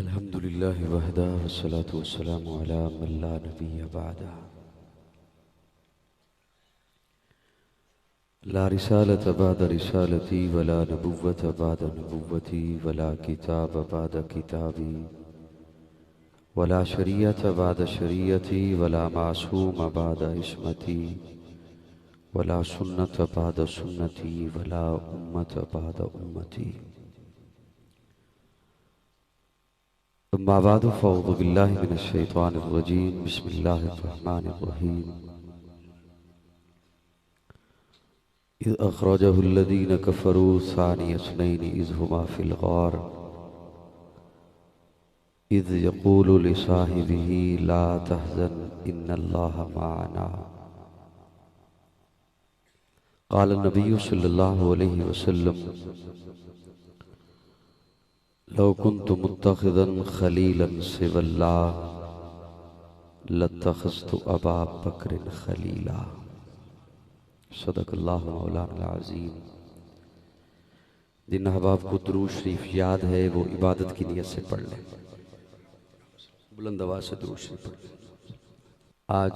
अल्हम्दुलिल्लाहि वहदा वस्सलातु वस्सलामु अला मन ला नबिय्य बअदा। ला रिसालत बाद रिसालती वला नबुव्वत बाद नबुव्वती वला किताब बाद किताबी वला शरीयत बाद शरीयती वला मासूम बाद इस्मती वला सुन्नत बाद सुन्नती वला उम्मत बाद उम्मती। अम्मा बादु फ़अऊज़ु बिल्लाहि मिनश शैतानिर रजीम। बिस्मिल्लाहिर रहमानिर रहीम। इज़ अख़रजहुल्लज़ीन कफ़रू सानिय इस्नैनि इज़ हुमा फ़िल ग़ार इज़ यक़ूलु लिसाहिबिही ला तहज़न इन्नल्लाहा मअना। क़ाल नबिय्यु सल्लल्लाहु अलैहि वसल्लम लौ कुन्तु मुत्तख़िज़न ख़लीलन सिवल्लाह लत्तख़ज़्तु अबा बकरिन ख़लीला। सदक़ल्लाहु मौलाना अज़ीम। जिन अहबाब को दुरूद शरीफ याद है वो इबादत की नियत से पढ़ लें, बुलंद आवाज़ से दुरूद शरीफ पढ़ लें। आज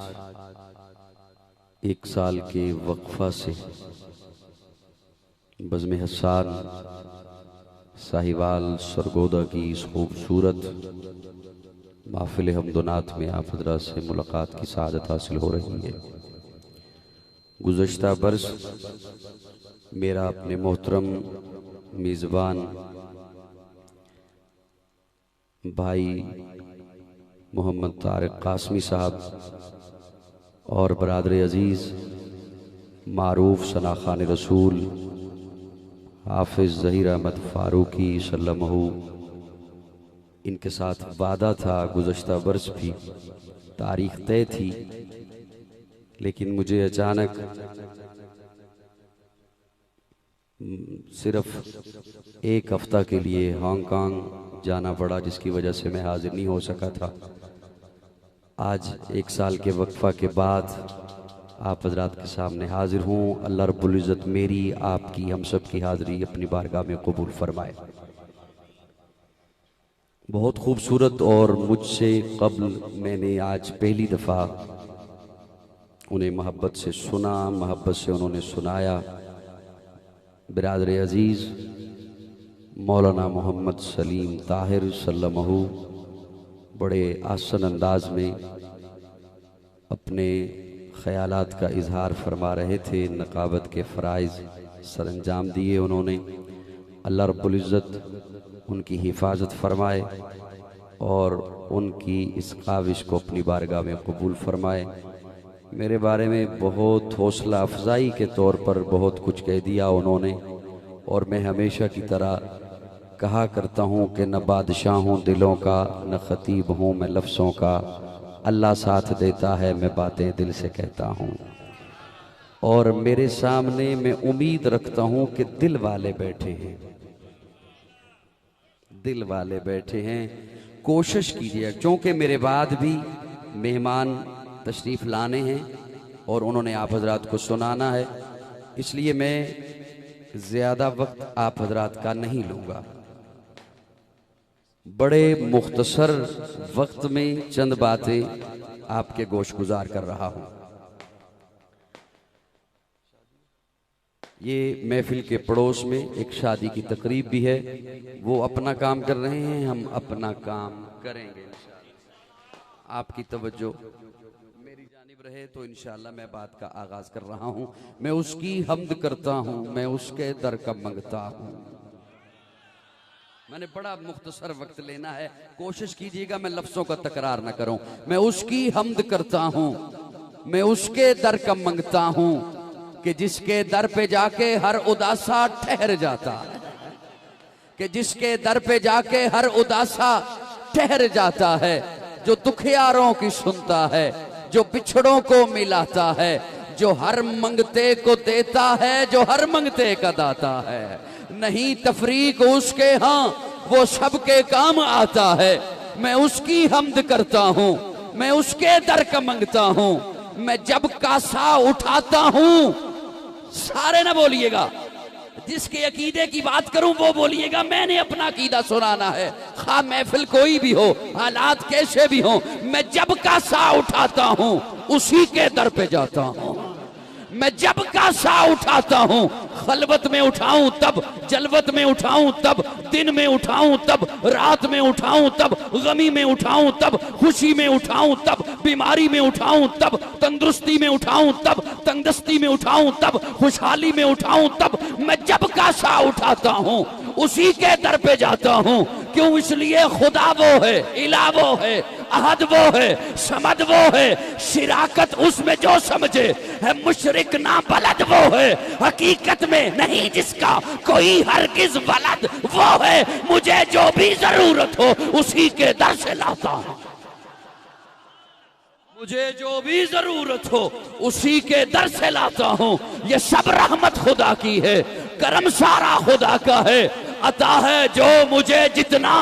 एक साल के वक्फा से बज़्म हसान साहिवाल सरगोदा की इस खूबसूरत महफ़िल हमदुनात में आप हज़रात से मुलाकात की सआदत हासिल हो रही है। गुज़श्ता बरस मेरा अपने मोहतरम मेज़बान भाई मोहम्मद तारिक कासमी साहब और बरादर अज़ीज़ मारूफ सना खान रसूल हाफिज़ ज़हीर अहमद फ़ारूकी सल्लमहु, इनके साथ वादा था। गुज़श्ता बरस भी तारीख़ तय थी, लेकिन मुझे अचानक सिर्फ एक हफ़्ता के लिए हांगकांग जाना पड़ा, जिसकी वजह से मैं हाज़िर नहीं हो सका था। आज एक साल के वक्फ़ा के बाद आप हज़रात के सामने हाज़िर हूँ। अल्लाह रब्बुल इज़्ज़त मेरी, आपकी, हम सब की हाज़िरी अपनी बारगाह में कबूल फरमाए। बहुत खूबसूरत, और मुझसे कब्ल मैंने आज पहली दफ़ा उन्हें मोहब्बत से सुना, मोहब्बत से उन्होंने सुनाया। बिरादर अज़ीज़ मौलाना मोहम्मद सलीम ताहिर सल्लमहु बड़े आसन अंदाज में अपने ख़यालात का इजहार फरमा रहे थे। नक़ाबत के फ़राइज़ सरअंजाम दिए उन्होंने। अल्लाह रब्बुल इज़्ज़त उनकी हिफाजत फरमाए और उनकी इस काविश को अपनी बारगाह में कबूल फरमाए। मेरे बारे में बहुत हौसला अफजाई के तौर पर बहुत कुछ कह दिया उन्होंने, और मैं हमेशा की तरह कहा करता हूँ कि न बादशाह हूँ दिलों का, न ख़तीब हूँ मैं लफ्ज़ों का। अल्लाह साथ देता है, मैं बातें दिल से कहता हूँ। और मेरे सामने मैं उम्मीद रखता हूँ कि दिल वाले बैठे हैं, दिल वाले बैठे हैं। कोशिश कीजिए, क्योंकि मेरे बाद भी मेहमान तशरीफ़ लाने हैं और उन्होंने आप हज़रात को सुनाना है, इसलिए मैं ज़्यादा वक्त आप हज़रात का नहीं लूँगा। बड़े मुख्तसर वक्त में चंद बातें आपके गोश गुजार कर रहा हूँ। ये महफिल के पड़ोस में एक शादी की तकरीब भी है, वो अपना काम कर रहे हैं, हम अपना काम करेंगे इंशाअल्लाह। आपकी तवज्जो मेरी जानिब रहे तो इंशाअल्लाह मैं बात का आगाज़ कर रहा हूँ। मैं उसकी हम्द करता हूँ, मैं उसके दर का मंगता हूँ। मैंने बड़ा मुख्तसर वक्त लेना है, कोशिश कीजिएगा मैं लफ्ज़ों का तकरार न करूं। मैं उसकी हम्द करता हूं, मैं उसके दर का मंगता हूं कि जिसके दर पे जाके हर उदासा ठहर जाता है, कि जिसके दर पे जाके हर उदासा ठहर जाता है, जो दुखियारों की सुनता है, जो बिछड़ों को मिलाता है, जो हर मंगते को देता है, जो हर मंगते का दाता है। नहीं तफरीक उसके हाँ, वो सबके काम आता है। मैं उसकी हम्द करता हूँ, मैं उसके दर का मंगता हूँ। मैं जब कासा उठाता हूँ, सारे ना बोलिएगा, जिसके अकीदे की बात करूं वो बोलिएगा मैंने अपना अकीदा सुनाना है। खा महफिल कोई भी हो, हालात कैसे भी हो, मैं जब का सा उठाता हूं उसी के दर पे जाता हूं। मैं जब का सा उठाता हूं, खलवत में उठाऊं तब, जलवत में उठाऊं तब, दिन में उठाऊं तब, रात में उठाऊं तब, गमी में उठाऊं तब, खुशी में उठाऊं तब, बीमारी में उठाऊं तब, तंदुरुस्ती में उठाऊं तब, तंदुरुस्ती में उठाऊं तब, खुशहाली में उठाऊं तब, मैं जब का सा उठाता हूं उसी के दर पे जाता हूं। क्यों? इसलिए खुदा वो है, इला वो है, अहद वो है, समद वो है, शिराकत उसमें जो समझे है, मुशरिक ना बलद वो है, हकीकत में नहीं जिसका कोई हरगिज बलद वो है। मुझे जो भी जरूरत हो उसी के दर से लाता हूं। मुझे जो भी जरूरत हो उसी के दर से लाता हूं। ये सब रहमत खुदा की है, करम सारा खुदा का है, अता है जो मुझे जितना,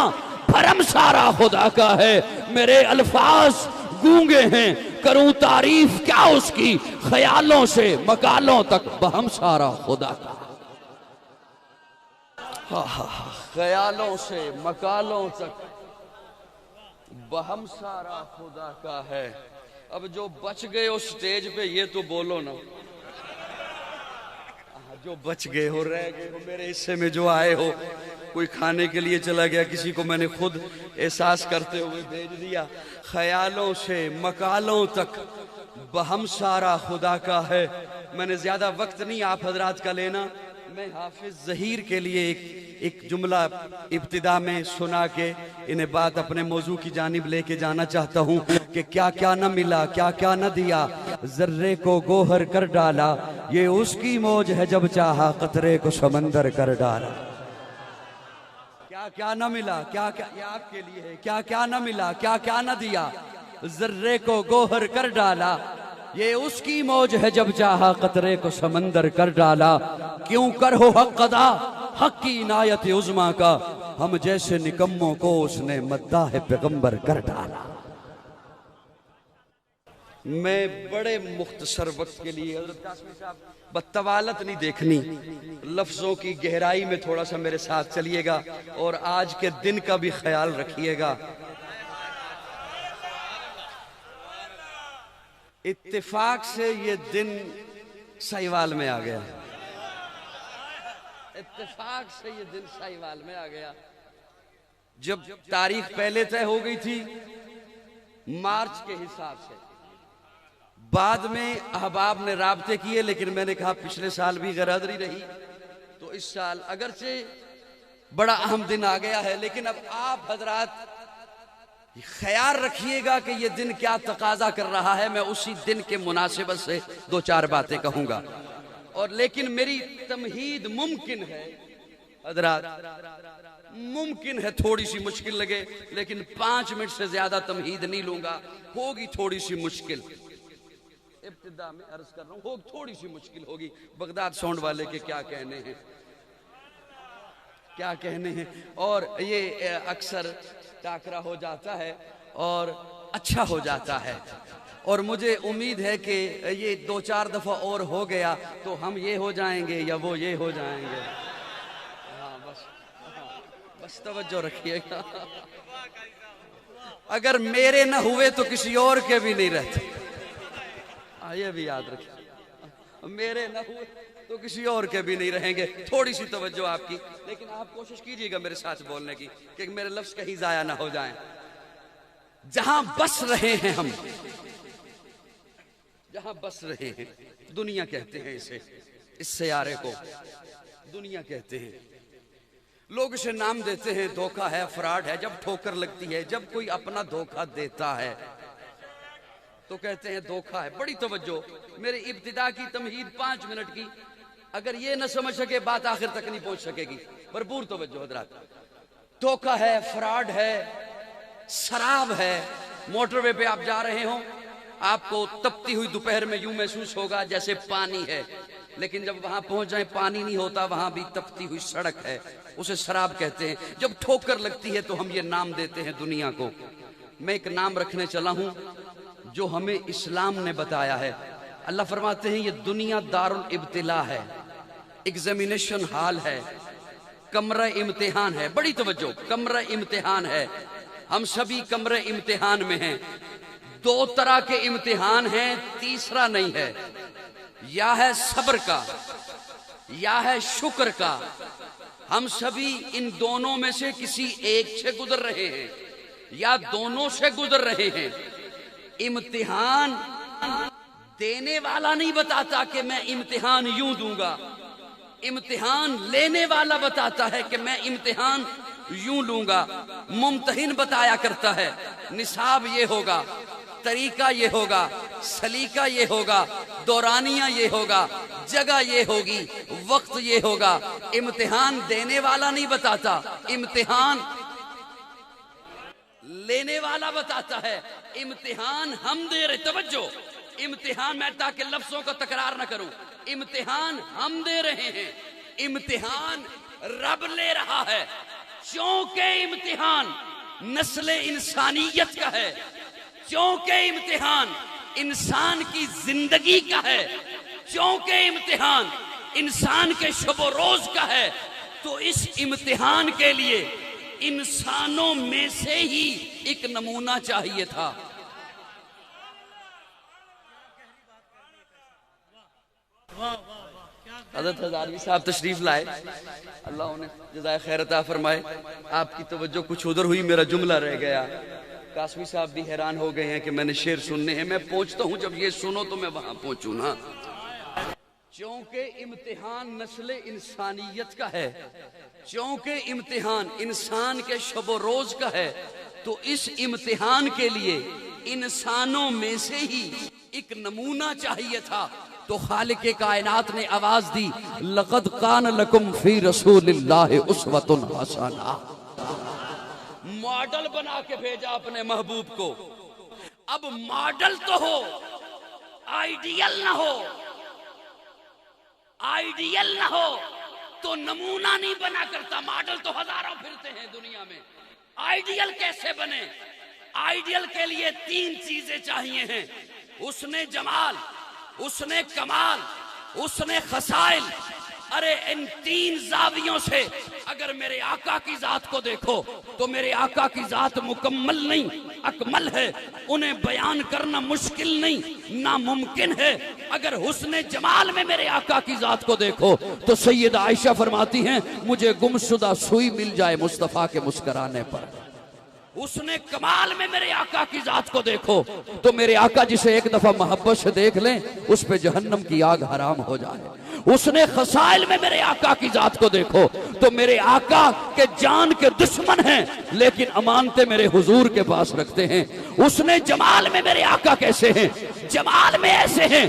भरम सारा खुदा का है। मेरे अल्फाज गूंगे हैं, करूं तारीफ क्या उसकी, ख्यालों से मकालों तक बहम सारा खुदा का। ख्यालों से मकालों तक बहम सारा खुदा का है। अब जो बच गए हो स्टेज पे ये तो बोलो ना, जो बच गए हो, रह गए हो, मेरे हिस्से में जो आए हो, कोई खाने के लिए चला गया, किसी को मैंने खुद एहसास करते हुए भेज दिया। ख्यालों से मकालों तक बहम सारा खुदा का है। मैंने ज्यादा वक्त नहीं आप हजरात का लेना, मैं हाफिज ज़हीर के लिए एक जुमला इब्तिदा में सुना के इन्हें बात अपने मौजू की जानिब लेके जाना चाहता हूँ कि क्या क्या न मिला, क्या क्या न दिया, जर्रे को गोहर कर डाला, ये उसकी मौज है जब चाहा कतरे को समंदर कर डाला। क्या क्या न मिला, क्या क्या, ये आपके लिए है, क्या क्या न मिला, क्या क्या न दिया, जर्रे को गोहर कर डाला, ये उसकी मौज है जब चाहा कतरे को समंदर कर डाला। क्यों कर हो हक अदा, हक की इनायत उज़्मा का, हम जैसे निकम्मों को उसने मद्दाह पैगंबर कर डाला। मैं बड़े मुख्तसर वक्त के लिए हज़रत कासमी साहब, बतवालत नहीं देखनी, लफ्जों की गहराई में थोड़ा सा मेरे साथ चलिएगा और आज के दिन का भी ख्याल रखिएगा। इत्तेफाक से ये दिन साहिवाल में आ गया, इत्तेफाक से ये दिन साहिवाल में आ गया। जब तारीख पहले तय हो गई थी मार्च के हिसाब से, बाद में अहबाब ने राब्ते किए, लेकिन मैंने कहा पिछले साल भी गरादरी रही तो इस साल अगरचे बड़ा अहम दिन आ गया है, लेकिन अब आप हजरात ख्याल रखिएगा कि ये दिन क्या तकाजा कर रहा है। मैं उसी दिन के मुनासिबत से दो चार बातें कहूंगा, और लेकिन मेरी तमहीद मुमकिन है हजरात, मुमकिन है थोड़ी सी मुश्किल लगे, लेकिन 5 मिनट से ज्यादा तमहीद नहीं लूंगा, होगी थोड़ी सी मुश्किल। इब्तिदा में अर्ज कर रहा हूं, थोड़ी सी मुश्किल होगी। बगदाद साउंड वाले के क्या कहने हैं, क्या कहने हैं, और ये अक्सर टाकरा हो जाता है और अच्छा हो जाता है, और मुझे उम्मीद है कि ये 2-4 दफा और हो गया तो हम ये हो जाएंगे या वो ये हो जाएंगे। हाँ बस तवज्जो रखिएगा, अगर मेरे न हुए तो किसी और के भी नहीं रहते, ये भी याद रखिए, मेरे न हुए तो किसी और के भी नहीं रहेंगे। थोड़ी सी तवज्जो आपकी, लेकिन आप कोशिश कीजिएगा मेरे साथ बोलने की कि मेरे लफ्ज कहीं जाया ना हो जाएं। जहां बस रहे हैं हम, जहां बस रहे हैं, दुनिया कहते हैं इसे, इस सयारे को दुनिया कहते हैं। लोग इसे नाम देते हैं धोखा है, फ्रॉड है। जब ठोकर लगती है, जब कोई अपना धोखा देता है तो कहते हैं धोखा है। बड़ी तवज्जो, मेरी इब्तिदा की तमहीद 5 मिनट की, अगर ये न समझ सके बात आखिर तक नहीं पहुंच सकेगी। भरपूर तवज्जो हजरात। धोखा है, फ्रॉड है, शराब है। मोटरवे पे आप जा रहे हो, आपको तपती हुई दोपहर में यूं महसूस होगा जैसे पानी है, लेकिन जब वहां पहुंच जाए पानी नहीं होता, वहां भी तपती हुई सड़क है, उसे शराब कहते हैं। जब ठोकर लगती है तो हम ये नाम देते हैं दुनिया को। मैं एक नाम रखने चला हूं जो हमें इस्लाम ने बताया है। अल्लाह फरमाते हैं ये दुनिया दारुल इब्तिला है, एग्जामिनेशन हॉल है, कमरा इम्तिहान है। बड़ी तवज्जो, कमरा इम्तिहान है। हम सभी कमरे इम्तिहान में हैं। दो तरह के इम्तिहान हैं, तीसरा नहीं है। या है सब्र का या है शुक्र का। हम सभी इन दोनों में से किसी एक से गुजर रहे हैं या दोनों से गुजर रहे हैं। इम्तिहान देने वाला नहीं बताता कि मैं इम्तिहान यूं दूंगा, इम्तिहान लेने वाला बताता है कि मैं इम्तिहान यूं लूंगा। मुम्तहिन बताया करता है निसाब ये होगा, तरीका ये होगा, सलीका ये होगा, दौरानिया ये होगा, जगह ये होगी, वक्त ये होगा। इम्तिहान देने वाला नहीं बताता, इम्तिहान लेने वाला बताता है। इम्तिहान हम दे रहे, तवज्जो, इम्तिहान, मैं ताकि लफ्जों को तकरार ना करूं, इम्तिहान हम दे रहे हैं, इम्तिहान रब ले रहा है। क्योंकि इम्तिहान नस्ले इंसानियत का है, क्योंकि इम्तिहान इंसान की जिंदगी का है, क्योंकि इम्तिहान इंसान के शब रोज का है, तो इस इम्तिहान के लिए इंसानों में से ही एक नमूना चाहिए था। हज़रत हज़ारवी साहब तशरीफ लाए, अल्लाह उन्हें जज़ाए खैर अता फरमाए। आपकी तवज्जो कुछ उधर हुई, मेरा जुमला रह गया। कासमी साहब भी हैरान हो गए हैं कि मैंने शेर सुनने हैं। मैं पहुंचता हूं, जब ये सुनो तो मैं वहां पहुंचू ना। क्योंकि इम्तिहान नस्ल इंसानियत का है, क्योंकि इम्तिहान इंसान के शब रोज का है, तो इस इम्तिहान के लिए इंसानों में से ही एक नमूना चाहिए था। तो खालिक कायनात ने आवाज दी, लक़द कान लकुम फी रसूलिल्लाहि उस्वतुन हसना। मॉडल बना के भेजा अपने महबूब को। अब मॉडल तो हो, आइडियल ना हो, आइडियल ना हो तो नमूना नहीं बना करता। मॉडल तो हजारों फिरते हैं दुनिया में, आइडियल कैसे बने? आइडियल के लिए तीन चीजें चाहिए हैं, उसने जमाल, उसने कमाल, उसने खसाइल। अरे इन तीन जावियों से अगर मेरे आका की जात को देखो तो मेरे आका की जात मुकम्मल नहीं, अकमल है। उन्हें बयान करना मुश्किल नहीं, नामुमकिन है। अगर हुस्ने जमाल में मेरे आका की जात को देखो तो सैयदा आयशा फरमाती हैं, मुझे गुमशुदा सुई मिल जाए मुस्तफा के मुस्कुराने पर। उसने कमाल में मेरे आका की जात को देखो तो मेरे आका जिसे एक दफा मोहब्बत से देख लें उस पे जहन्नम की आग हराम हो जाए। उसने खसाइल में मेरे आका की जात को देखो तो मेरे आका के जान के दुश्मन हैं लेकिन अमानतें मेरे हुजूर के पास रखते हैं। उसने जमाल में मेरे आका कैसे हैं? जमाल में ऐसे हैं,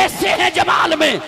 ऐसे हैं जमाल में,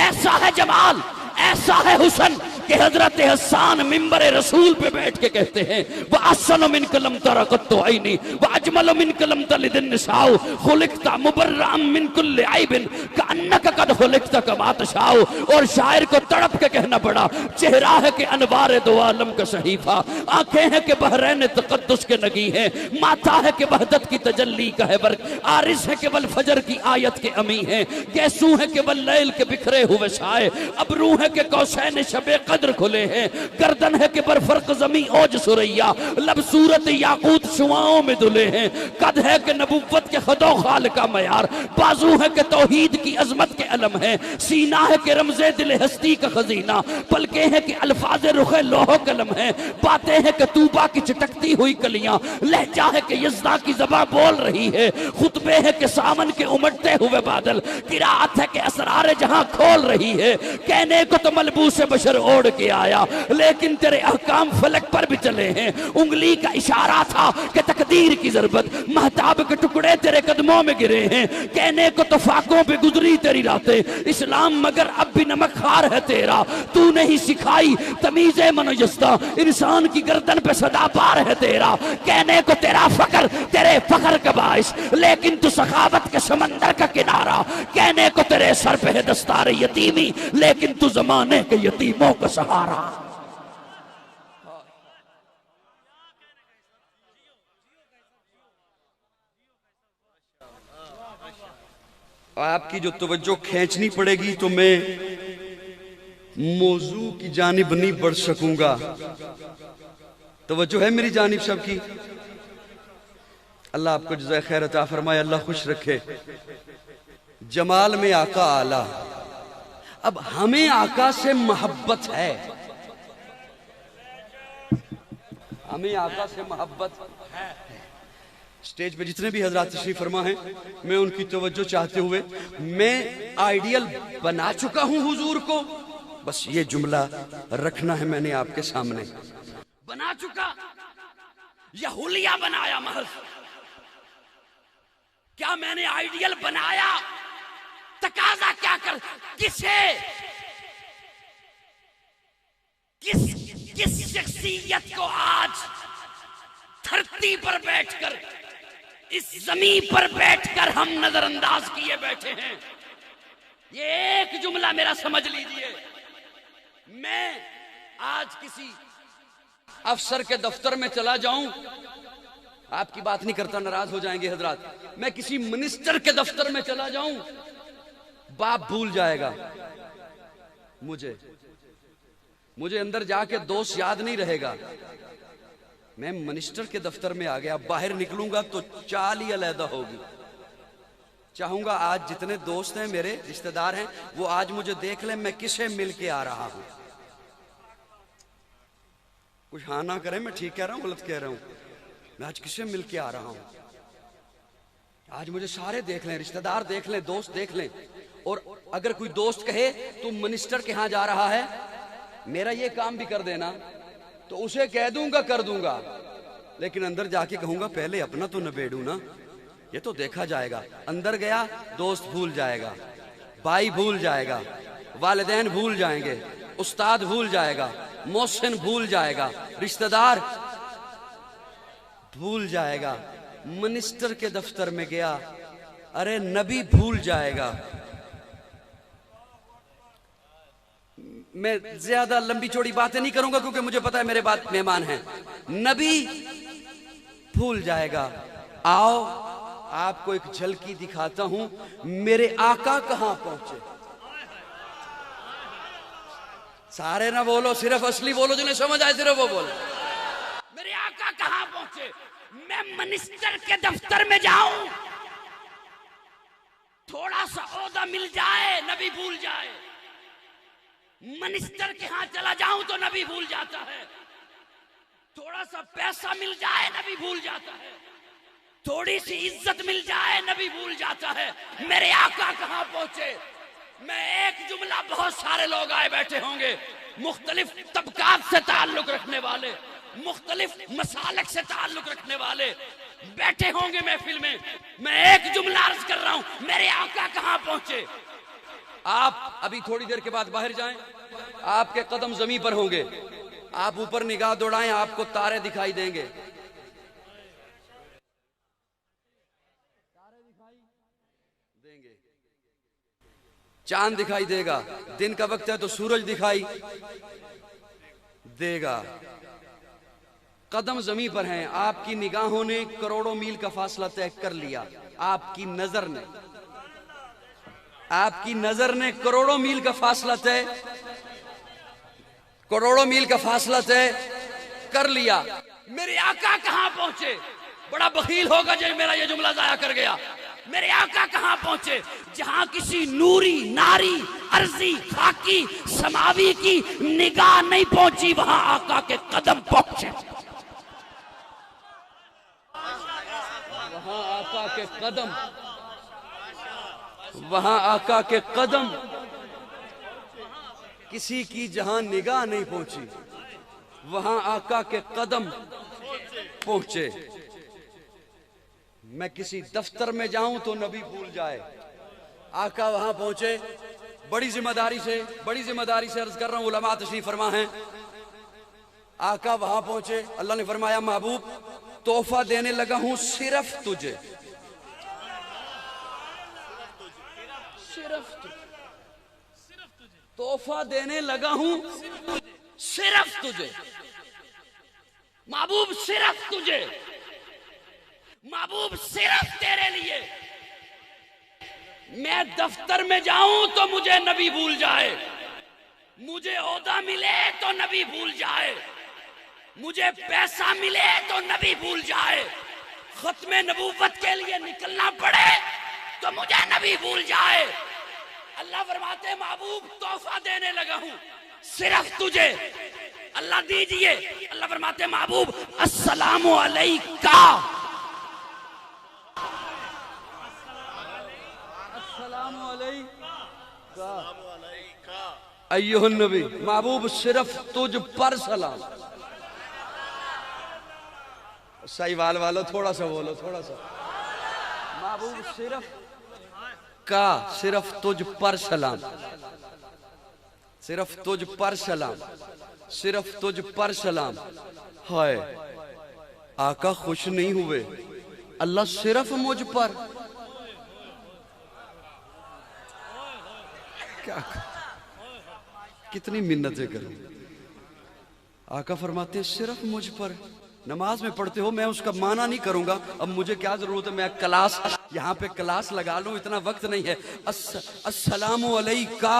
ऐसा है जमाल, ऐसा है हुस्न कि हजरत हसन मिंबर रसूल पे बैठ के कहते हैं, वह असन मिन कलम तरकत तो आईनी वह अजमल मिन कलम तलिदिन निसाउ खुलिकता मुबर्रम मिन कुल्ल आइबिन कअन्नक कद खुलिकता कमा तशाउ। और शायर को तड़प के कहना पड़ा, चेहरा है कि अनवार दो आलम का सहीफा, आंखें हैं कि बहरैन तकद्दुस के नगी हैं, माथा है कि वहदत की तजल्ली का है वर्क, आरिस है कि वल फजर की आयत के अमी हैं, गैसू है कि वल लैल के बिखरे हुए साए, अबरू है कि कौसैन शबे कद्र खुले हैं, गर्दन है कि बरफर्क जमी ओज सुरैया, लब सूरत याकूत शुआओं में दुले हैं, कद है कि नबुव्वत के खदो खाल का मयार, बाजू है कि तौहीद की अजमत के अलम है, सीना है कि रमज़े दिल हस्ती का खजीना, पलके हैं कि अल्फाज रुखे लोहो कलम है, बातें हैं कि तूबा की चटकती हुई कलियां, लहजा है कि यज़दा की ज़बां बोल रही है, खुतबे है कि सावन के उमड़ते हुए बादल, किरात है कि असरार जहां खोल रही है। कहने को तो मलबूस बशर ओढ़ के आया लेकिन तेरे अहकाम फलक पर भी चले हैं। उंगली का इशारा था कि तकदीर की जरूरत, महताब के टुकड़े तेरे कदमों में गिरे हैं। कहने को तो फाकों पे गुजरी तेरी रातें, इस्लाम मगर अब भी नमक खार है तेरा, तू नहीं सिखाई तमीज़े मनोजस्ता, इंसान की गर्दन पे सदा पार है तेरा। कहने को तेरा फकर तेरे फकर का बाइस लेकिन तू सखावत के समंदर का किनारा, कहने को तेरे सर पे है दस्तार यतीमी लेकिन तू जमाने के यतीमों का सहारा। आपकी जो तवज्जो खींचनी पड़ेगी तो मैं मौजू की जानिब नहीं बढ़ सकूंगा। तवज्जो है मेरी जानिब सबकी। अल्लाह आपको जज़ाए खैर अता फरमाए, अल्लाह खुश रखे। जमाल में आका आला। अब हमें आका से मोहब्बत है, हमें आका से मोहब्बत है। स्टेज पे जितने भी हजरात तशरीफ फरमा हैं, मैं उनकी तवज्जो चाहते हुए, मैं आइडियल बना चुका हूं हुजूर को, बस ये जुमला रखना है मैंने आपके सामने। बना चुका या हुलिया बनाया महज? क्या मैंने आइडियल बनाया? तकाजा क्या कर, किसे, किस शख्सियत को आज धरती पर बैठकर, इस जमीन पर बैठकर हम नजरअंदाज किए बैठे हैं? ये एक जुमला मेरा समझ लीजिए। मैं आज किसी अफसर के दफ्तर में चला जाऊं, आपकी बात नहीं करता, नाराज हो जाएंगे हजरात। मैं किसी मिनिस्टर के दफ्तर में चला जाऊं, बाप भूल जाएगा मुझे अंदर जाके दोस्त याद नहीं रहेगा। मैं मिनिस्टर के दफ्तर में आ गया, बाहर निकलूंगा तो चाल ही अलहदा होगी। चाहूंगा आज जितने दोस्त हैं, मेरे रिश्तेदार हैं, वो आज मुझे देख लें मैं किसे मिल के आ रहा हूं। कुछ हाँ ना करें, मैं ठीक कह रहा हूं गलत कह रहा हूं? मैं आज किसे मिल के आ रहा हूं? आज मुझे सारे देख लें, रिश्तेदार देख लें, दोस्त देख लें। और अगर कोई दोस्त कहे तू मिनिस्टर के यहां जा रहा है, मेरा ये काम भी कर देना, तो उसे कह दूंगा कर दूंगा, लेकिन अंदर जाके कहूंगा पहले अपना तो निबेड़ू ना, ये तो देखा जाएगा। अंदर गया दोस्त भूल जाएगा, भाई भूल जाएगा, वालिदैन भूल जाएंगे, उस्ताद भूल जाएगा, मोहसिन भूल जाएगा, रिश्तेदार भूल जाएगा। मिनिस्टर के दफ्तर में गया, अरे नबी भूल जाएगा। मैं ज्यादा लंबी चौड़ी बातें नहीं करूंगा क्योंकि मुझे पता है मेरे बाद मेहमान हैं। नबी भूल जाएगा। आओ आपको एक झलकी दिखाता हूं, मेरे आका कहां पहुंचे। सारे ना बोलो, सिर्फ असली बोलो, जिन्हें समझ आए सिर्फ वो बोलो। मेरे आका कहां पहुंचे? मैं मिनिस्टर के दफ्तर में जाऊं, थोड़ा सा ओहदा मिल जाए नबी भूल जाए। मिनिस्टर के यहां चला जाऊं तो नबी भूल जाता है। थोड़ा सा पैसा मिल जाए नबी भूल जाता है। थोड़ी सी इज्जत मिल जाए नबी भूल जाता है। मेरे आका कहां पहुंचे? मैं एक जुमला, बहुत सारे लोग आए बैठे होंगे, मुख्तलिफ तबकात से ताल्लुक रखने वाले, मुख्तलिफ मसालक से ताल्लुक रखने वाले बैठे होंगे महफिल में। मैं एक जुमला अर्ज कर रहा हूं, मेरे आका कहां पहुंचे? आप अभी थोड़ी देर के बाद बाहर जाएं, आपके कदम जमीन पर होंगे, आप ऊपर निगाह दौड़ाएं, आपको तारे दिखाई देंगे। तारे दिखाई देंगे, चांद दिखाई देगा, दिन का वक्त है तो सूरज दिखाई देगा। कदम जमीन पर हैं, आपकी निगाहों ने करोड़ों मील का फासला तय कर लिया। आपकी नजर ने करोड़ों मील का फासला तय कर लिया। मेरे आका कहां पहुंचे? बड़ा बखील होगा जो मेरा ये जुमला जाया कर गया। मेरे आका कहां पहुंचे? जहां किसी नूरी, नारी, अर्जी, खाकी, समावी की निगाह नहीं पहुंची, वहां आका के कदम पहुंचे। वहां आका के कदम, किसी की जहां निगाह नहीं पहुंची, वहां आका के कदम पहुंचे। मैं किसी दफ्तर में जाऊं तो नबी भूल जाए, आका वहां पहुंचे। बड़ी जिम्मेदारी से अर्ज कर रहा हूं, उलमा तशरीफ फरमा हैं। आका वहां पहुंचे, अल्लाह ने फरमाया महबूब तोहफा देने लगा हूं सिर्फ तुझे, तोहफा देने लगा हूं सिर्फ तुझे। महबूब सिर्फ तुझे, महबूब सिर्फ तेरे लिए। मैं दफ्तर में जाऊं तो मुझे नबी भूल जाए, मुझे ओहदा मिले तो नबी भूल जाए, मुझे पैसा मिले तो नबी भूल जाए, खत्मे नबूवत के लिए निकलना पड़े तो मुझे नबी भूल जाए। अल्लाह फरमाते महबूब तोहफा देने लगा हूं सिर्फ तुझे। अल्लाह दीजिए। अल्लाह फरमाते महबूब अस्सलामु अलैका, अस्सलामु अलैका अय्युहन नबी। महबूब सिर्फ तुझ पर सलाम। सहीवाल वालों थोड़ा सा बोलो, थोड़ा सा। महबूब सिर्फ का, सिर्फ तुझ पर सलाम, सिर्फ तुझ पर सलाम, सिर्फ तुझ पर सलाम। हाय आका खुश नहीं हुए, अल्लाह सिर्फ मुझ पर। क्या कितनी मिन्नतें करूं। आका फरमाते हैं सिर्फ मुझ पर। नमाज में पढ़ते हो, मैं उसका माना नहीं करूंगा। अब मुझे क्या जरूरत है, मैं क्लास यहाँ पे क्लास लगा लूं, इतना वक्त नहीं है। अस्सलामु अलैका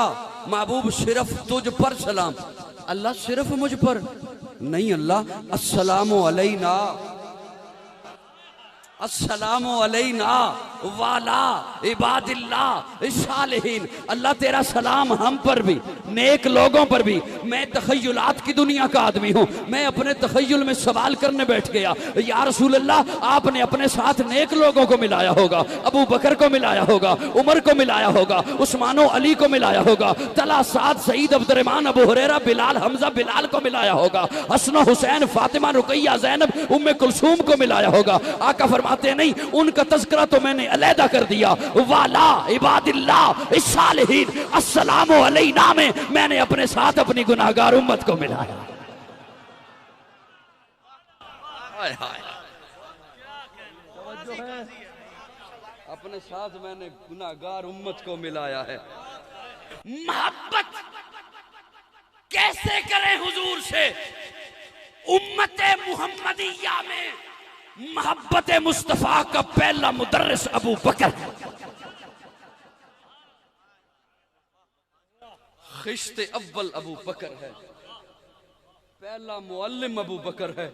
महबूब सिर्फ तुझ पर सलाम। अल्लाह सिर्फ मुझ पर नहीं, अल्लाह अस्सलामु अलैना, अस्सलामु अलैना वाला इबादिल्लाह सालिहीन। अल्लाह तेरा सलाम हम पर भी, नेक लोगों पर भी। मैं तखय्युलात की दुनिया का आदमी हूँ, मैं अपने तखय्युल में सवाल करने बैठ गया। या रसूल अल्लाह, आपने अपने साथ नेक लोगों को मिलाया होगा, अबू बकर को मिलाया होगा, उमर को मिलाया होगा, उस्मानो अली को मिलाया होगा, तला साद सईद अब्दुर्रहमान अबू हुरैरा बिलाल हमजा बिलाल को मिलाया होगा, हसन हुसैन फातिमा रुकैया ज़ैनब उम्मे कुलसूम को मिलाया होगा। आका फरमाते नहीं, उनका तज़किरा तो मैंने अलहदा कर दिया। वाला इबादिल्लाह सालिहीन अस्सलामु अलैना में मैंने अपने साथ अपनी गुनाहगार उम्मत को मिलाया। हाय हाय, अपने साथ मैंने गुनाहगार उम्मत को मिलाया है। मोहब्बत कैसे करें हुजूर से? उम्मत मुहम्मदिया में मोहब्बत मुस्तफा का पहला मुदर्रिस अबू बकर है। खिश्ते अव्वल अबू बकर है, पहला मुअल्लिम अबू बकर है।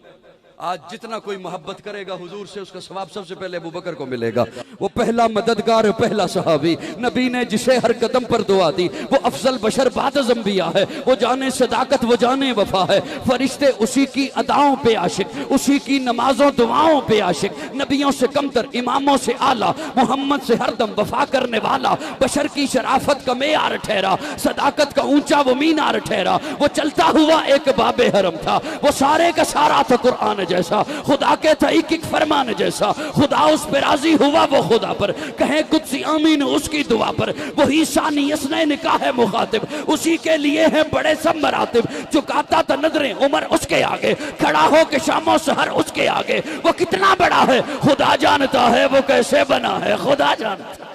आज जितना कोई मोहब्बत करेगा हुजूर से, उसका सवाब सबसे पहले अबू बकर को मिलेगा। वो पहला मददगार, पहला सहाबी, नबी ने जिसे हर कदम पर दुआ दी, वो अफजल बशर बाद ज़ंबिया है। वो जाने सदाकत, वो जाने वफा है। फरिश्ते उसी की अदाओं पे आशिक, उसी की नमाजों दुआओं पे आशिक। नबियों से कमतर, इमामों से आला, मोहम्मद से हरदम वफा करने वाला। बशर की शराफत का मेयार ठहरा, सदाकत का ऊंचा वो मीनार ठहरा। वो चलता हुआ एक बाबे हरम था, वो सारे का सारा था कुरान जैसा, खुदा के था एक एक फरमान जैसा। खुदा उस पर राजी हुआ, वो खुदा पर कहे कुदसी आमीन उसकी दुआ पर। वही सानी यसने निकाह मुखातिब, उसी के लिए है बड़े सब मरातिब। चुकाता था नजरें उमर उसके आगे, खड़ा हो के शामो सहर उसके आगे। वो कितना बड़ा है खुदा जानता है, वो कैसे बना है खुदा जानता।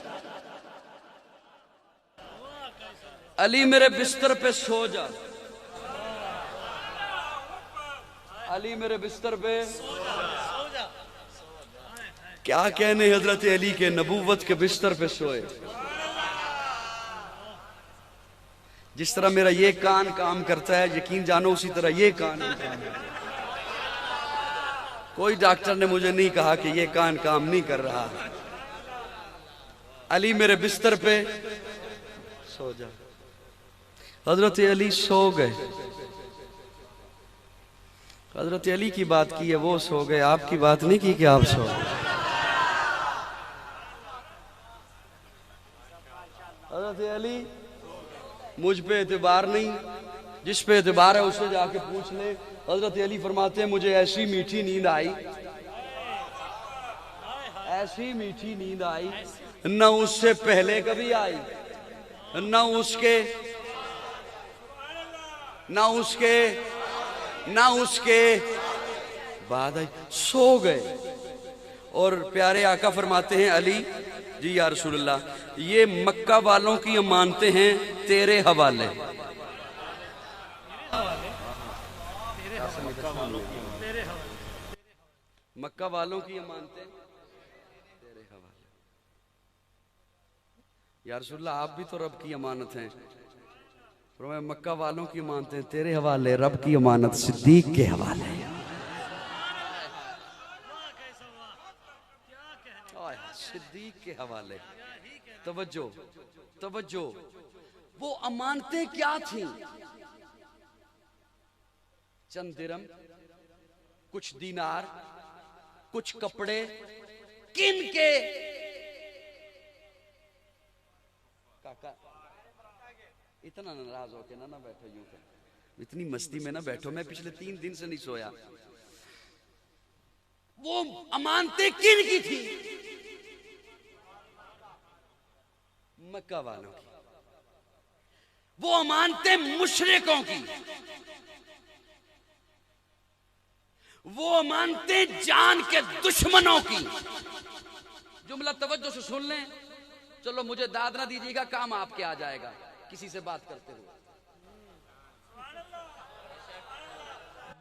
अली मेरे बिस्तर पे सो जा, अली मेरे बिस्तर पे क्या कहने हजरत अली के नबूवत के बिस्तर पे सोए। जिस तरह मेरा ये कान काम करता है, यकीन जानो उसी तरह ये कान काम है। कोई डॉक्टर ने मुझे नहीं कहा कि ये कान काम नहीं कर रहा। अली मेरे बिस्तर पे सो जा। हजरत अली सो गए। हजरत अली की बात की है, वो सो गए। आपकी बात नहीं की कि आप सो गए। हजरत अली मुझ पे एतबार नहीं, जिस पे एतबार है उससे जाके पूछ ले। हजरत अली फरमाते हैं मुझे ऐसी मीठी नींद आई, ऐसी मीठी नींद आई न उससे पहले कभी आई, न उसके बाद आई। सो गए। और प्यारे आका फरमाते हैं अली जी या रसूलल्लाह, ये मक्का वालों की अमानतें हैं तेरे हवाले। मक्का वालों की अमानतें तेरे हवाले। या रसूलल्लाह आप भी तो रब की अमानत हैं। मैं मक्का वालों की मानते हैं तेरे हवाले, रब की अमानत सिद्दीक के हवाले। सिद्दीक के हवाले। तवज्जो तवज्जो, वो अमानतें क्या थी? चंद दिरहम, कुछ दीनार, कुछ कपड़े, किन के? काका इतना नाराज होके ना बैठो, यूं कर, इतनी मस्ती में ना बैठो, मैं पिछले 3 दिन से नहीं सोया। वो अमानतें किन की थी? मक्का वालों की। वो अमानतें मुशरिकों की। वो अमानतें जान के दुश्मनों की। जुमला तवज्जो से सुन लें। चलो मुझे दाद ना दीजिएगा, काम आपके आ जाएगा किसी से बात करते हुए।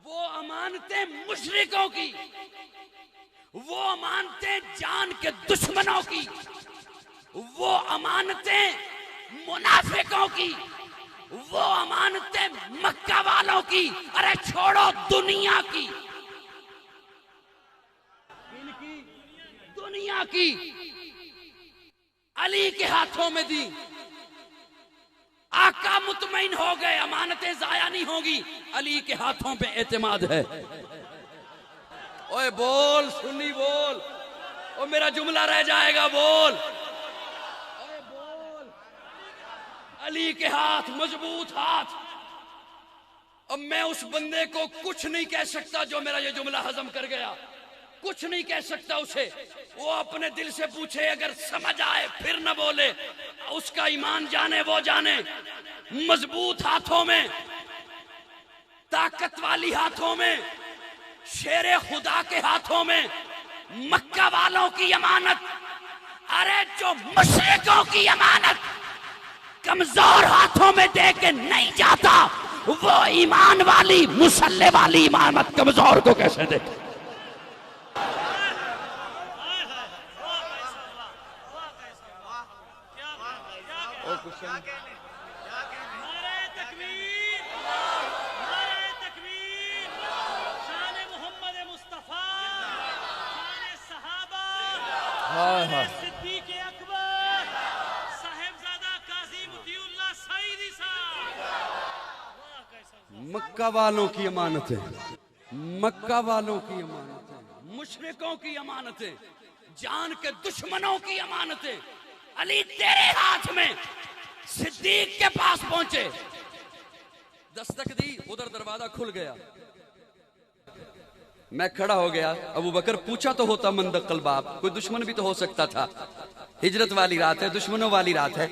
वो अमानतें मुशरिकों की, वो अमानतें जान के दुश्मनों की, वो अमानतें मुनाफिकों की, वो अमानतें मक्का वालों की। अरे छोड़ो दुनिया की, इनकी दुनिया की अली के हाथों में दी। आका मुतमईन हो गए, अमानतें जाया नहीं होगी, अली के हाथों पे एतमाद है। ओए बोल सुन्नी बोल, ओ मेरा जुमला रह जाएगा, बोल। ओए बोल, अली के हाथ मजबूत हाथ। अब मैं उस बंदे को कुछ नहीं कह सकता जो मेरा ये जुमला हजम कर गया, कुछ नहीं कह सकता उसे। वो अपने दिल से पूछे, अगर समझ आए फिर न बोले, उसका ईमान जाने वो जाने। मजबूत हाथों में, ताकत वाली हाथों में, शेरे खुदा के हाथों में मक्का वालों की अमानत। अरे जो मुशरिकों की अमानत कमजोर हाथों में दे के नहीं जाता, वो ईमान वाली मुसल्ले वाली इमामत कमजोर को कैसे दे? मक्का वालों की अमानतें, मक्का वालों की अमानतें, मुशरिकों की अमानतें, जान के दुश्मनों की अमानतें अली तेरे हाथ में। सिद्दीक के पास पहुंचे, दस्तक दी, उधर दरवाजा खुल गया। मैं खड़ा हो गया। अबू बकर पूछा तो होता मंदकल बाप, कोई दुश्मन भी तो हो सकता था, हिजरत वाली रात है, दुश्मनों वाली रात है,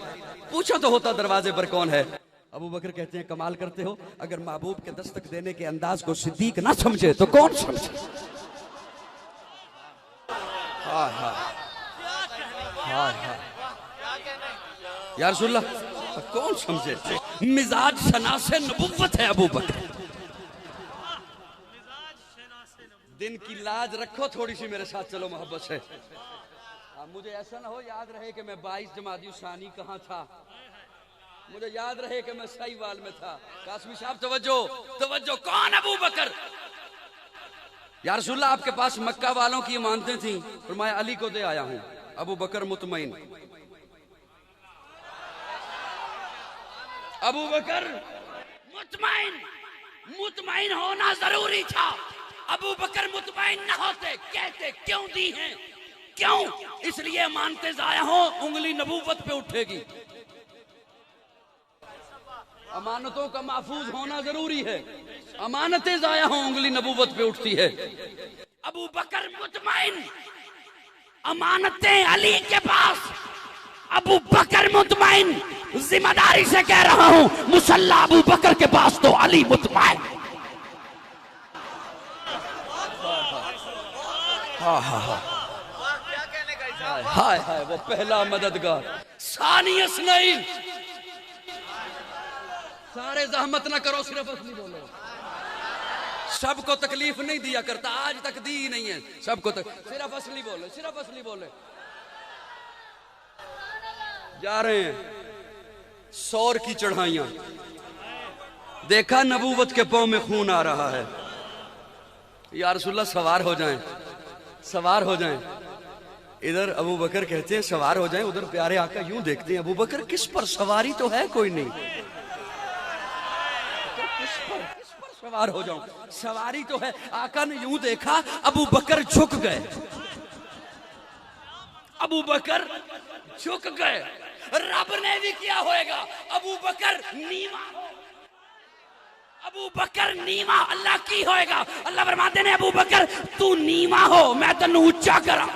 पूछा तो होता दरवाजे पर कौन है। अबू बकर कहते हैं, कमाल करते हो, अगर महबूब के दस्तक देने के अंदाज को सिद्दीक ना समझे तो कौन समझे? हाँ हाँ हाँ हाँ या रसूलल्लाह, कौन समझे? मिजाज शनासे नबुव्वत है अबू बकर। दिन की लाज रखो थोड़ी सी, मेरे साथ चलो मोहब्बत से। मुझे ऐसा ना हो याद रहे कि मैं 22 जमादी सानी कहाँ था, मुझे याद रहे कि मैं साहिवाल में था। कासमी साहब तवज्जो तवज्जो, कौन अबू बकर? या रसूलल्लाह, आपके पास मक्का वालों की अमानतें थी, फरमाया अली को दे आया हूं। अबू बकर मुतमईन, अबू बकर मुतमईन, मुतमईन होना जरूरी था। अबू बकर मुतमईन न होते, कहते क्यों दी हैं, क्यों? इसलिए अमानतें जाया हो, उंगली नबूवत पे उठेगी। अमानतों का महफूज होना जरूरी है, अमानतें जाया हो, उंगली नबूवत पे उठती है। अबू बकर मुतमईन, अमानतें अली के पास। अबू बकर मुतमईन, जिम्मेदारी से कह रहा हूं, मुसल्ला अबू बकर के पास तो अली मुतमईन। हाय हाय, वो पहला मददगार, सानियस नहीं। सारे जहमत ना करो, सिर्फ असली बोलो। सबको तकलीफ नहीं दिया करता, आज तक दी ही नहीं है सबको सिर्फ असली बोले, सिर्फ असली बोले। जा रहे हैं 100 की चढ़ाइयां, देखा नबूवत के पांव में खून आ रहा है। या रसूलल्लाह सवार हो जाएं, सवार हो जाएं। इधर अबू बकर कहते हैं सवार हो जाएं, उधर प्यारे आका यूं देखते हैं, अबू बकर किस पर? सवारी तो है कोई नहीं, तो किस पर सवार हो जाऊं? सवारी तो है। आका ने यूं देखा, अबू बकर झुक गए, अबू बकर झुक गए। रब ने भी किया होएगा, अबू बकर नीमा हो, अबू बकर नीमा अल्लाह की होएगा। अल्लाह फरमाते ने अबू बकर तू नीमा हो, मैं तेनू ऊंचा करा।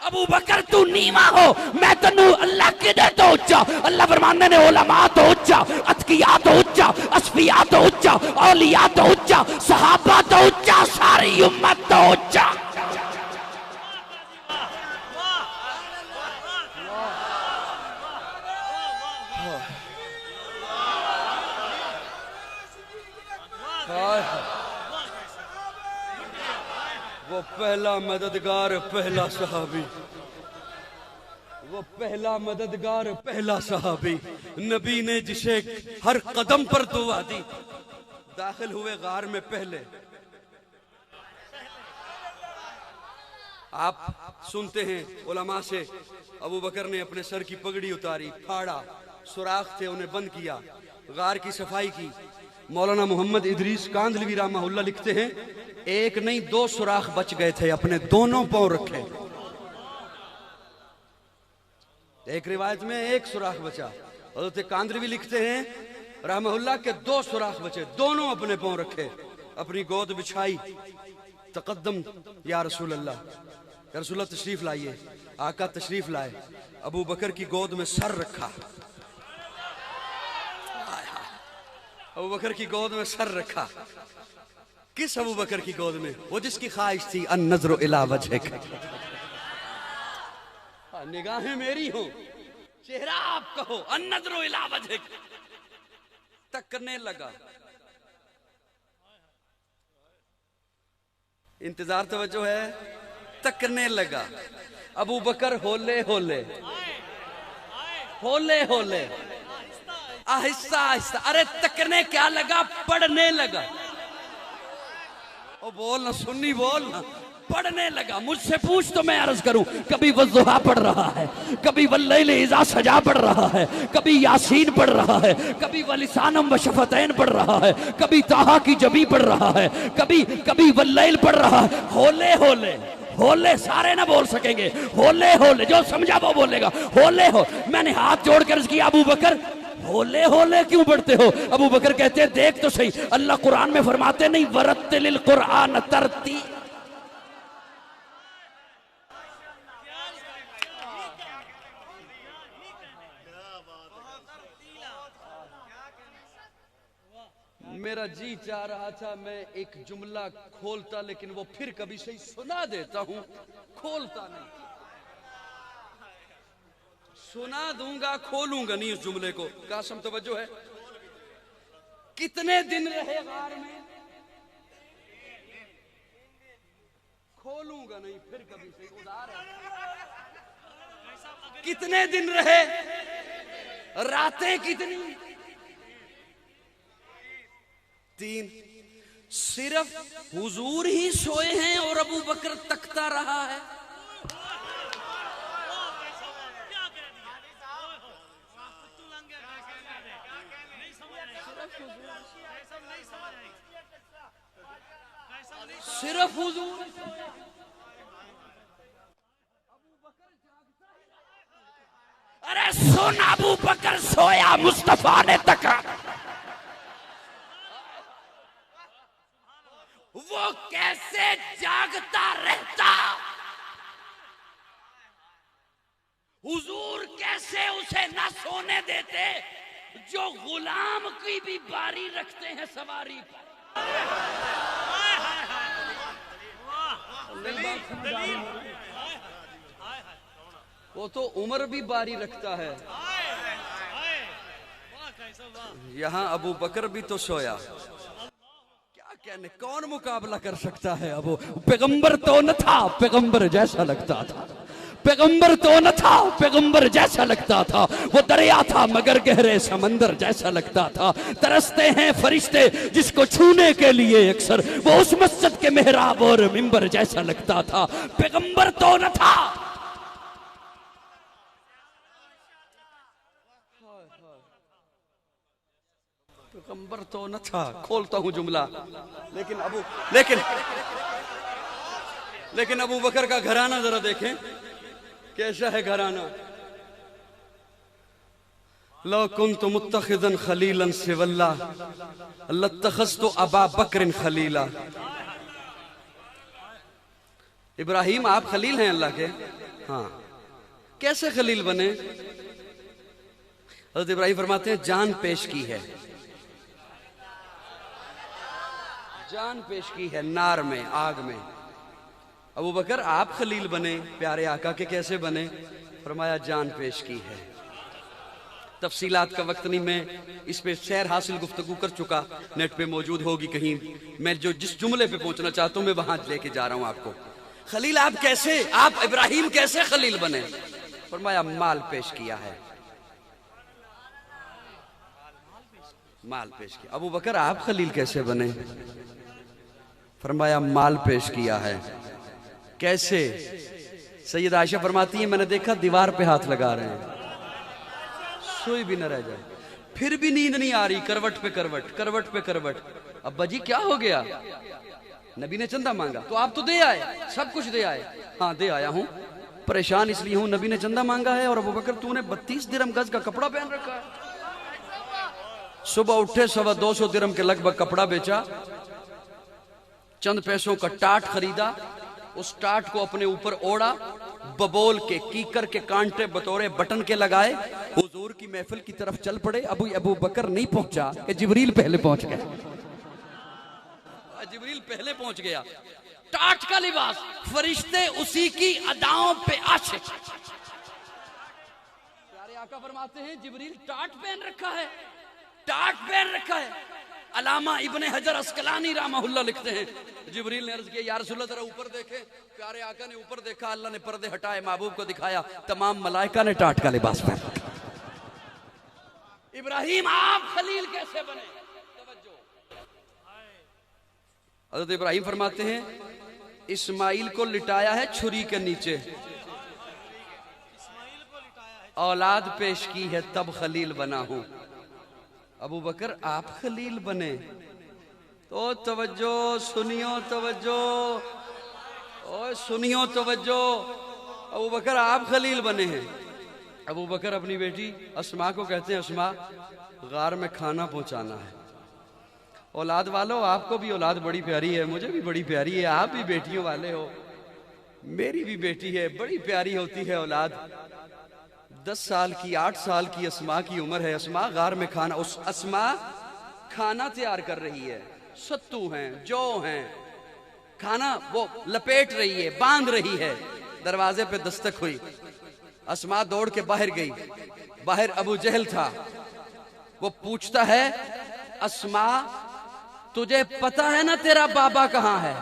अबू बकर तू नीमा हो, मैं तेनू अल्लाह की दे तो ऊंचा। अल्लाह फरमाते ने उलमा तो ऊंचा, अतकिया तो ऊंचा, असफिया तो ऊंचा, औलिया तो ऊंचा, सहाबा तो ऊंचा, सारी उम्मत तो ऊंचा। वो पहला मददगार, पहला सहाबी, वो पहला मददगार, पहला सहाबी, नबी ने जिसे हर कदम पर दुआ दी। दाखिल हुए गार में पहले। आप सुनते हैं उलमा से, अबू बकर ने अपने सर की पगड़ी उतारी, फाड़ा, सुराख थे उन्हें बंद किया, गार की सफाई की। मौलाना मोहम्मद इदरीस कांदलवी रहमहुल्लाह लिखते हैं, एक नहीं दो सुराख बच गए थे, अपने दोनों पांव रखे। एक रिवायत में एक सुराख बचा। हज़रत कांदलवी लिखते हैं रहमहुल्लाह के दो सुराख बचे, दोनों अपने पांव रखे, अपनी गोद बिछाई, तकद्दम या रसूल अल्लाह, या रसूल अल्लाह तशरीफ लाइए। आका तशरीफ लाए, अबू बकर की गोद में सर रखा, अबू बकर की गोद में सर रखा। किस अबू बकर की गोद में? वो जिसकी ख्वाहिश थी अन नजरो इला वजहिक, निगाहें मेरी हो, चेहरा आप कहो, अन नजरो इला वजहिक। तकने लगा, इंतजार तवज्जो है, तकने लगा। अबू बकर होले होले, होले होले, आहिस्ता आहिस्ता, अरे तकने क्या लगा, पढ़ने लगा। ओ बोल ना सुन्नी, बोल ना, पढ़ने लगा। मुझसे पूछ तो मैं अर्ज करूं, कभी वज़्ज़ुहा पढ़ रहा है, कभी वल्लैल इज़ा सजा पढ़ रहा है, कभी यासीन पढ़ रहा है, कभी वलिसानम व शफ़तैन पढ़ रहा है, कभी ताहा की जबी पढ़ रहा है, कभी वल्लैल पढ़ रहा है। होले होले होले, सारे ना बोल सकेंगे, होले होले, जो समझा वो बोलेगा। होले हो, मैंने हाथ जोड़कर अर्ज किया, अबू बकर होले होले क्यों पढ़ते हो? अबू बकर कहते हैं देख तो सही, अल्लाह कुरान में फरमाते नहीं वरत्तिलिल कुरान तरती। मेरा जी चाह रहा था मैं एक जुमला खोलता, लेकिन वो फिर कभी सही सुना देता हूं, खोलता नहीं। सुना दूंगा, खोलूंगा नहीं उस जुमले को। कासम तवज्जो है। कितने दिन रहे गार में, खोलूंगा नहीं फिर कभी से, उधार है। कितने दिन रहे, रातें कितनी? 3। सिर्फ हुजूर ही सोए हैं और अबू बकर तकता रहा है। सिर्फ हुजूर। अरे सुन, अबू बकर सोया, मुस्तफा ने तका। वो कैसे जागता रहता, हुजूर कैसे उसे ना सोने देते, जो गुलाम की भी बारी रखते हैं सवारी पर। वो तो उमर भी बारी रखता है, यहाँ अबू बकर भी तो सोया। क्या कहने, कौन मुकाबला कर सकता है? अब पैगंबर तो न था, पैगंबर जैसा लगता था, पैगंबर तो न था, पैगंबर जैसा लगता था। वो दरिया था मगर गहरे समंदर जैसा लगता था। तरसते हैं फरिश्ते जिसको छूने के लिए अक्सर, वो उस मस्जिद के मेहराब और मिंबर जैसा लगता था। पैगंबर तो न था। पैगंबर तो न था। खोलता हूं जुमला, लेकिन अबू बकर का घराना जरा देखें कैसा है घराना। लो कुन्तु मुत्तखिज़न खलीलन सिवल्ला लत्तखज़तु अबा बकर खलीला। इब्राहिम आप खलील हैं अल्लाह के? हाँ। कैसे खलील बने? हज़रत इब्राहिम फरमाते हैं जान पेश की है, जान पेश की है नार में, आग में। अबू बकर आप खलील बने प्यारे आका के, कैसे बने? फरमाया जान पेश की है। तफसीलात का वक्त नहीं, मैं इस पे सैर हासिल गुफ्तगू कर चुका, नेट पे मौजूद होगी कहीं। मैं जो जिस जुमले पे पहुंचना चाहता हूं मैं वहां लेके जा रहा हूं आपको। खलील आप कैसे, आप इब्राहिम कैसे खलील बने? फरमाया माल पेश किया है, माल पेश किया। अबू बकर आप खलील कैसे बने? फरमाया माल पेश किया है। कैसे? सैयद आयशा फरमाती है मैंने देखा दीवार पे हाथ लगा रहे हैं, सोई भी न रह जाए, फिर भी नींद नहीं आ रही, करवट पे करवट, करवट पे करवट। अब्बा जी क्या हो गया? नबी ने चंदा मांगा तो आप तो दे आए, सब कुछ दे आए। हाँ दे आया हूं, परेशान इसलिए हूं, नबी ने चंदा मांगा है और अबू बकर तूने 32 दिरहम गज का कपड़ा पहन रखा है। सुबह उठे 225 दिरहम के लगभग कपड़ा बेचा, चंद पैसों का टाट खरीदा, उस टाट को अपने ऊपर ओढ़ा, बबोल के कीकर के कांटे बतौरे बटन के लगाए, हुजूर की महफिल की तरफ चल पड़े। अबू बकर नहीं पहुंचा कि जिब्रील पहले पहुंच गया, जिब्रील पहले पहुंच गया। टाट का लिबास, फरिश्ते उसी की अदाओं पे आशिक। प्यारे आका फरमाते हैं जिब्रील टाट पहन रखा है, टाट पहन रखा है। अलामा इब्ने हजर अस्कलानी रहमहुल्लाह लिखते हैं जिब्रील ने अर्ज किया या रसूलल्लाह जरा ऊपर देखे। प्यारे आका ने ऊपर देखा, अल्लाह ने पर्दे हटाए, महबूब को दिखाया, तमाम मलाइका ने टाट का लिबास पहन रखा। इब्राहिम आप खलील कैसे बने? हज़रत इब्राहिम फरमाते हैं इस्माइल को लिटाया है छुरी के नीचे, औलाद पेश की है तब खलील बना हूं। अबू बकर आप खलील बने तो तवज्जो सुनियो, तवज्जो और सुनियो तवज्जो। अबू बकर आप खलील बने हैं। अबू बकर अपनी बेटी अस्मा को कहते हैं अस्मा गार में खाना पहुंचाना है। औलाद वालों आपको भी औलाद बड़ी प्यारी है, मुझे भी बड़ी प्यारी है, आप भी बेटियों वाले हो, मेरी भी बेटी है, बड़ी प्यारी होती है औलाद। 10 साल की 8 साल की अस्मा की उम्र है। अस्मा गार में खाना, उस अस्मा खाना तैयार कर रही है, सत्तू हैं, जौ हैं, खाना वो लपेट रही है, बांध रही है। दरवाजे पे दस्तक हुई, अस्मा दौड़ के बाहर गई। बाहर अबू जहल था, वो पूछता है अस्मा तुझे पता है ना तेरा बाबा कहां है?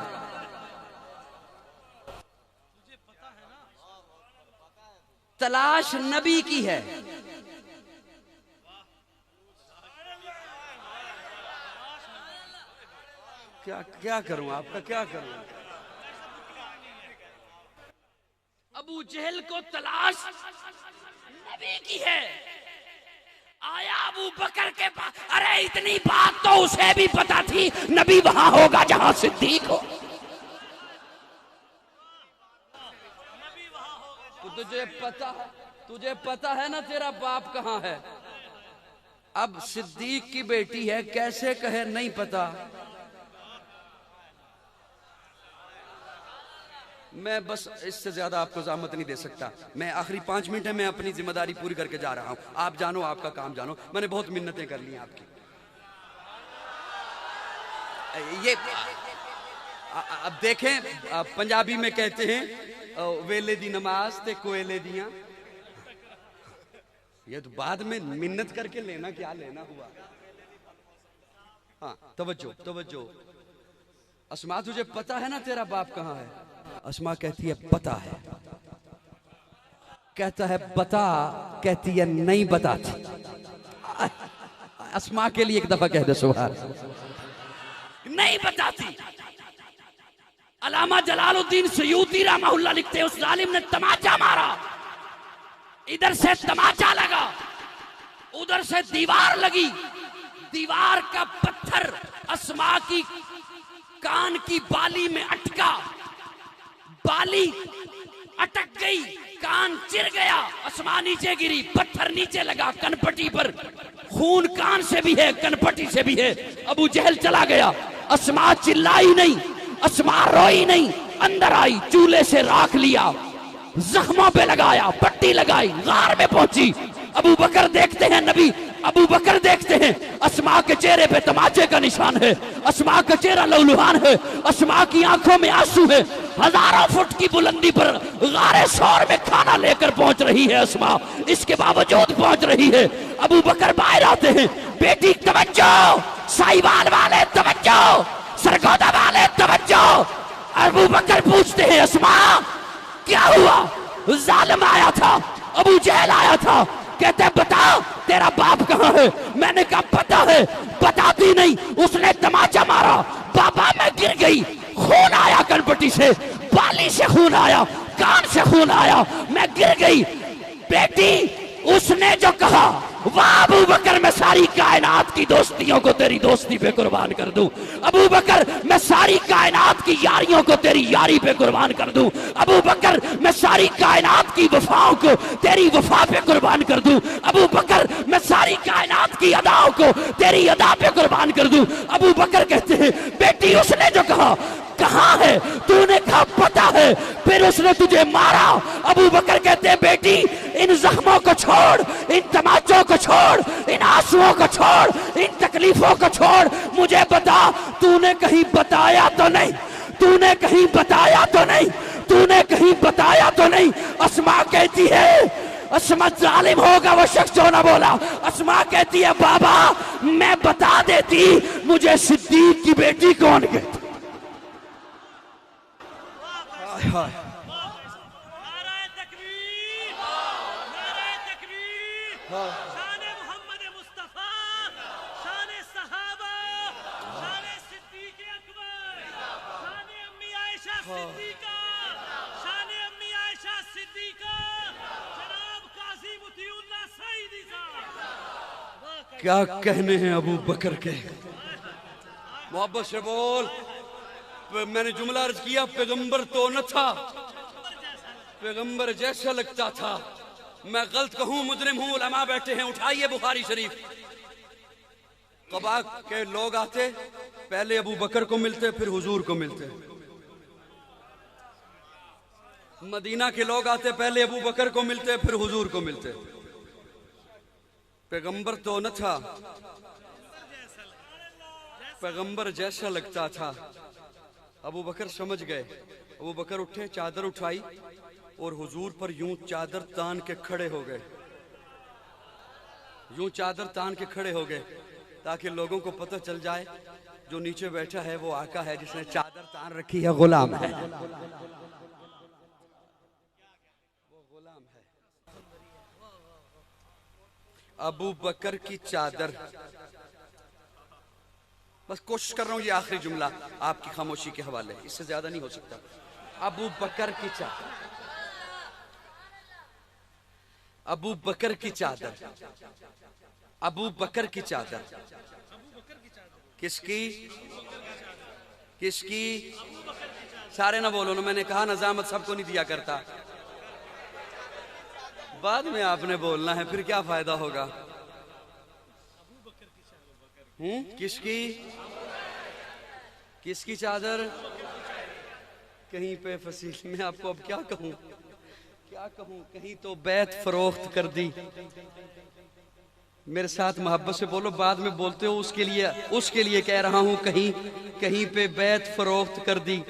तलाश नबी की है। क्या करूं, आपका क्या करूं? अबू जहल को तलाश नबी की है। आया अबू बकर के पास, अरे इतनी बात तो उसे भी पता थी, नबी वहां होगा जहां सिद्दीक हो। तुझे पता है ना तेरा बाप कहां है? अब सिद्दीक की बेटी है, कैसे कहे नहीं पता? मैं बस इससे ज्यादा आपको ज़हमत नहीं दे सकता। मैं आखिरी 5 मिनट है, मैं अपनी जिम्मेदारी पूरी करके जा रहा हूं। आप जानो, आपका काम जानो। मैंने बहुत मिन्नतें कर ली आपकी। ये अब देखें, पंजाबी में कहते हैं वेले दी नमाज ते कोयले दियां। ये तो बाद में मिन्नत करके लेना क्या लेना हुआ। हाँ तवज्जो तवज्जो। अस्मा तुझे पता है ना तेरा बाप कहां है? अस्मा कहती है पता है। कहता है बता, कहती है नहीं बताती। अस्मा के लिए एक दफा कह दे सुभान। नहीं बताती। अल्लामा जलालुद्दीन सयूती रहमहुल्लाह लिखते हैं, उस जालिम ने तमाचा मारा, इधर से तमाचा लगा, उधर से दीवार लगी, दीवार का पत्थर अस्मा की कान की बाली में अटका, बाली अटक गई, कान चिर गया, अस्मा नीचे गिरी, पत्थर नीचे लगा कनपटी पर, खून कान से भी है कनपटी से भी है। अबू जहल चला गया, अस्मा चिल्लाई नहीं, अस्मा रोई नहीं, अंदर आई, चूल्हे से राख लिया, जख्मों पे लगाया, पट्टी लगाई, गार में पहुंची। अबू बकर देखते हैं, नबी अबू बकर देखते हैं, अस्मा के चेहरे पे तमाचे का निशान है, अस्मा का चेहरा लहूलुहान है, अस्मा की आंखों में आंसू है, हजारों फुट की बुलंदी पर गारे शौर में खाना लेकर पहुंच रही है अस्मा, इसके बावजूद पहुंच रही है। अबू बकर बाहर आते हैं, बेटी तवज्जो, साहिवाल वाले तवज्जो, सरगोदा वाले तवज्जो। अबू बकर पूछते हैं अस्मा क्या हुआ? जालिम आया था, अबू जहल आया था, कहते बता तेरा बाप कहाँ है? मैंने कहा पता है, बताती नहीं, उसने तमाचा मारा, बाबा मैं गिर गई, खून आया कनपटी से, बाली से खून आया, कान से खून आया, मैं गिर गई। बेटी उसने जो कहा, वाह अबू बकर मैं सारी कायनात की दोस्तियों को तेरी दोस्ती पे कुर्बान कर दूं, अबू बकर मैं सारी कायनात की यारियों को तेरी यारी पे कुर्बान कर दूं, अबू बकर मैं सारी कायनात की वफाओं को तेरी वफा पे कुर्बान कर दूं, अबू बकर मैं सारी कायनात की अदाओं को तेरी अदा पे कुर्बान कर दूं। अबू बकर कहते हैं बेटी उसने जो कहा, कहाँ है? तूने कहा पता है, फिर उसने तुझे मारा। अबू बकर कहते हैं बेटी इन जख्मों को छोड़, इन तमाचों को छोड़, इन आंसुओं को छोड़, इन तकलीफों को छोड़, मुझे बता तूने कहीं बताया तो नहीं, तूने कहीं बताया तो नहीं, तूने कहीं बताया तो नहीं। अस्मा कहती है, अस्मा जालिम होगा वो शख्स जो ना बोला, अस्मा कहती है बाबा मैं बता देती, मुझे सिद्दीक की बेटी कौन कहती। नाराए तकबीर, नाराए तकबीर, शाने मोहम्मद मुस्तफा, शाने सहाबा, शाने सिद्दीक अकबर, शाने अम्मी आयशा सिद्दीका, शाने अम्मी आयशा सिद्दीका, जनाब काजी मुतीउल्लाह सईदी साहब। क्या कहने हैं अबू बकर के, मोहब्बत से बोल। मैंने जुमला अर्ज किया, पैगंबर तो न था, पैगंबर जैसा लगता था। मैं गलत कहूं मुजरिम हूं, उलमा बैठे हैं, उठाइए बुखारी शरीफ। कबा के लोग आते, पहले अबू बकर को मिलते, फिर हुजूर को मिलते। मदीना के लोग आते, पहले अबू बकर को मिलते, फिर हुजूर को मिलते। पैगंबर तो न था, पैगंबर जैसा लगता था। अबू बकर समझ गए, अबू बकर उठे, चादर उठाई और हुजूर पर यूं चादर तान के खड़े हो गए, यूं चादर तान के खड़े हो गए, ताकि लोगों को पता चल जाए जो नीचे बैठा है वो आका है, जिसने चादर तान रखी है, गुलाम है, वो गुलाम है। अबू बकर की चादर, बस कोशिश कर रहा हूं ये आखिरी जुमला आपकी खामोशी के हवाले, इससे ज्यादा नहीं हो सकता। अबू बकर की चादर, अबू बकर की चादर, अबू बकर की चादर किसकी? किसकी? सारे ना बोलो ना, मैंने कहा नजामत सबको नहीं दिया करता, बाद में आपने बोलना है, फिर क्या फायदा होगा। किसकी? किसकी चादर? कहीं पे फसील, मैं आपको अब क्या कहूं, क्या कहूं, कहीं तो बैत फरोख्त कर दी। मेरे साथ मोहब्बत से बोलो, बाद में बोलते हो उसके लिए कह रहा हूं, कहीं कहीं पे बैत फरोख्त कर दी,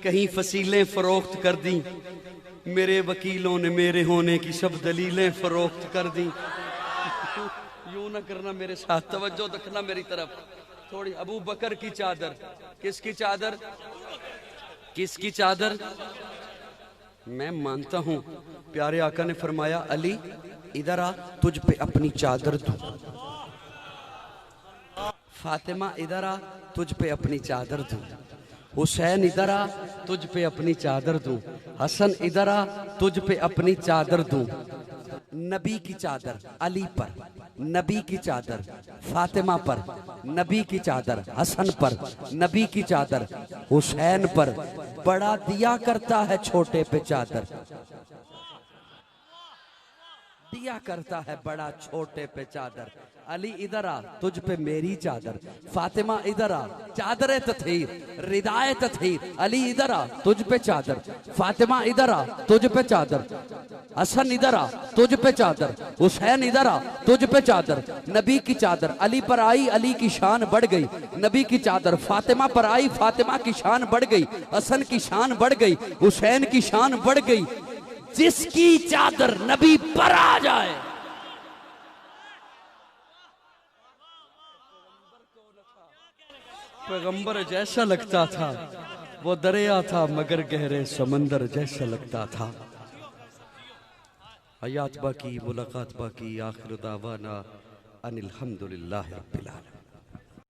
कहीं फसीलें फरोख्त कर दी, मेरे वकीलों ने मेरे होने की सब दलीलें फरोख्त कर दी। यूं ना करना मेरे साथ, तवज्जो रखना मेरी तरफ थोड़ी। अबू बकर की चादर, किसकी चादर? किसकी चादर? मैं मानता हूं प्यारे आका ने फरमाया अली इधर आ, तुझ पे अपनी चादर दूं। फातिमा इधर आ, तुझ पे अपनी चादर दूं। हुसैन इधर आ, तुझ पे अपनी चादर दूं। हसन इधर आ, तुझ पे अपनी चादर दूं। नबी की चादर अली पर, नबी की चादर फातिमा पर, नबी की चादर हसन पर, नबी की चादर हुसैन पर। बड़ा दिया करता है छोटे पे चादर, दिया करता है बड़ा छोटे पे चादर। अली इधर आ, तुझ पे मेरी चादर। फातिमा इधर आ, चादर तथहीर रिदाए तथहीर। अली इधर आ, तुझ पे चादर। फातिमा इधर आ, तुझ पे चादर। हसन इधर आ, तुझ पे चादर। हुसैन इधर आ, तुझ पे चादर। नबी की चादर अली पर आई, अली की शान बढ़ गई। नबी की चादर फातिमा पर आई, फातिमा की शान बढ़ गई। हसन की शान बढ़ गई, हुसैन की शान बढ़ गई। जिसकी चादर नबी पर आ जाए, पैगंबर जैसा लगता था। वो दरिया था मगर गहरे समंदर जैसा लगता था। हयात बाकी, मुलाकात बाकी। आखिर दावाना अनिल हम्दुलिल्लाहि रब्बिल आलमीन।